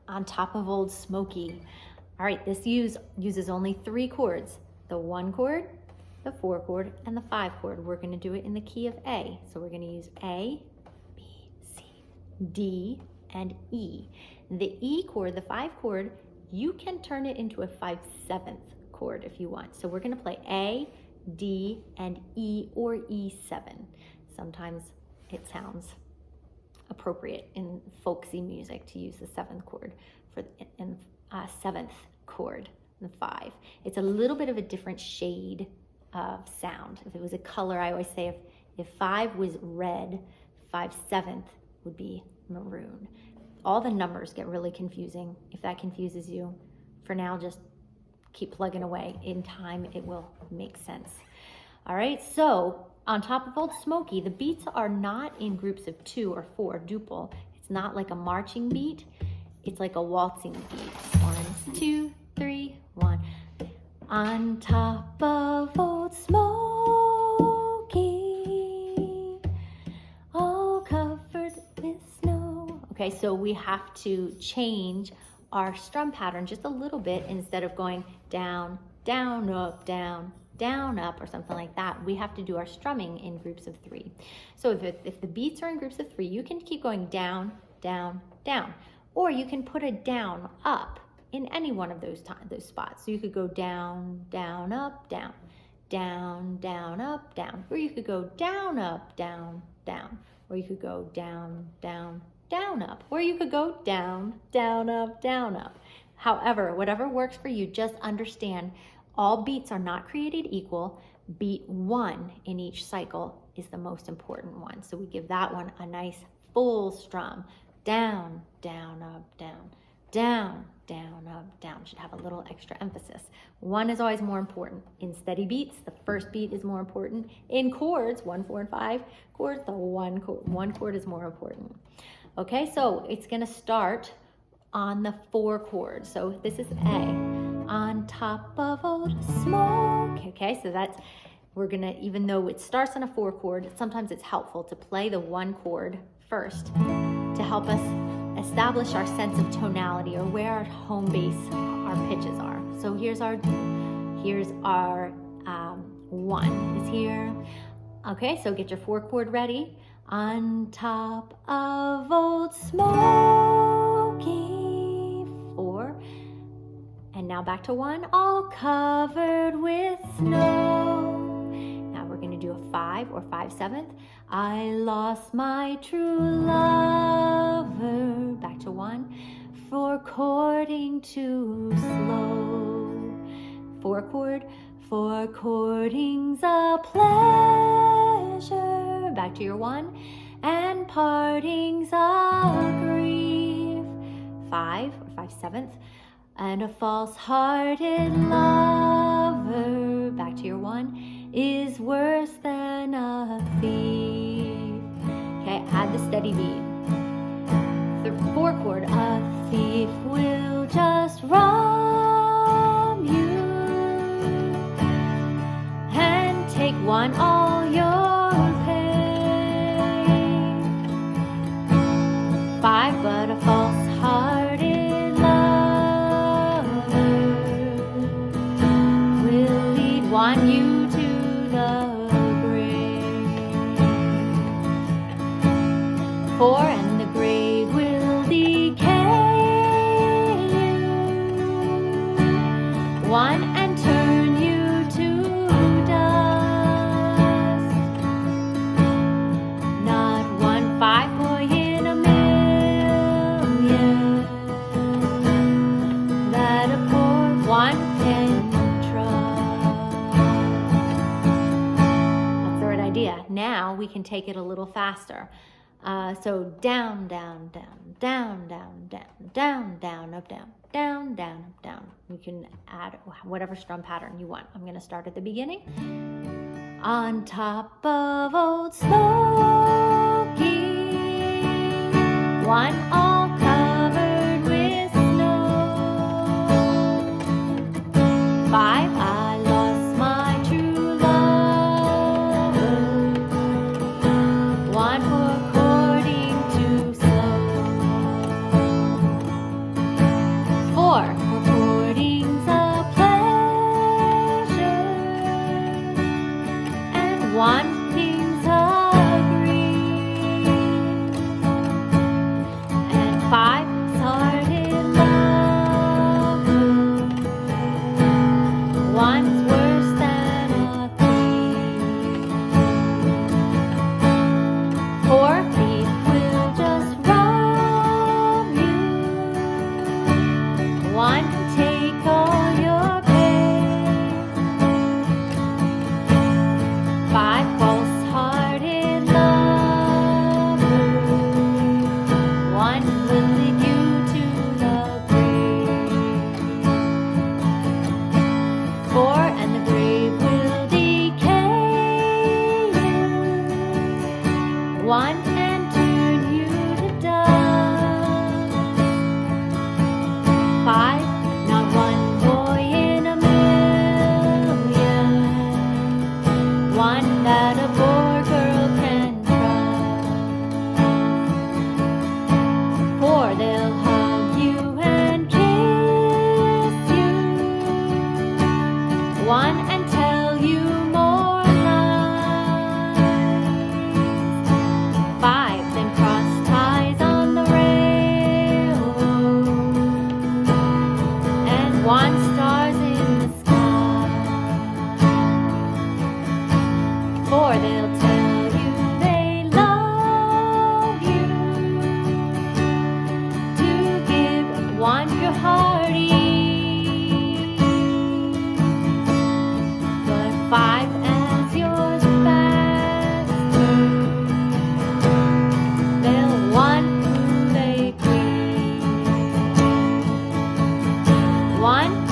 on top of Old Smokey. All right, this uses only 3 chords, the 1 chord, the 4 chord, and the 5 chord. We're gonna do it in the key of A. So we're gonna use A, B, C, D, and E. The E chord, the 5 chord, you can turn it into a 5/7 chord if you want. So we're gonna play A, D, and E or E7. Sometimes it sounds appropriate in folksy music to use the 7th chord for in 7th chord, the 5. It's a little bit of a different shade of sound. If it was a color, I always say if 5 was red, 5/7 would be maroon. All the numbers get really confusing. If that confuses you, for now, just keep plugging away. In time, it will make sense. All right, so on top of Old Smokey, the beats are not in groups of 2 or 4, duple. It's not like a marching beat. It's like a waltzing beat. 1, 2, 3, 1. On top of Old Smokey, all covered with snow. Okay, so we have to change our strum pattern just a little bit. Instead of going down, down, up, down, down, up, or something like that, we have to do our strumming in groups of 3. So if the beats are in groups of 3, you can keep going down, down, down, or you can put a down, up in any one of those spots. So you could go down, down, up, down, down, down, up, down, or you could go down, up, down, down, or you could go down, down, down, up, or you could go down, down, up, down, up. However, whatever works for you, just understand all beats are not created equal. Beat 1 in each cycle is the most important one. So we give that one a nice full strum. Down, down, up, down, down, down, up, down. Should have a little extra emphasis. 1 is always more important. In steady beats, the first beat is more important. In chords, 1, 4, and 5 chords, the one chord is more important. Okay, so it's gonna start on the 4 chords. So this is A. On top of Old Smoke. Okay, so that's, we're gonna, even though it starts on a 4 chord, sometimes it's helpful to play the 1 chord first to help us establish our sense of tonality, or where our home base, our pitches are. So here's our 1 is here. Okay, so get your 4 chord ready. On top of Old Smokey, 4. And now back to 1, all covered with snow. Now we're gonna do a 5 or 5/7. I lost my true lover. Back to 1, for courting too slow. 4 chord, for courting's a pleasure. Back to your 1, and parting's a grief. 5 or 5/7. And a false-hearted lover, back to your 1, is worse than a thief. Okay, add the steady beat. The 4 chord, a thief will just rob you and take 1 all your pay. 5, but a false-hearted want you to the grave. 4, and the grave will decay you. 1, and turn you to dust. Not 1 5 boy in a million that a poor 1 can. Now we can take it a little faster. So down, down, down, down, down, down, down, down, up, down, down, down, up, down. You can add whatever strum pattern you want. I'm gonna start at the beginning. On top of Old Smokey, 1 all covered with snow. 5, I lost my true lover. 1 for courting too slow. 1,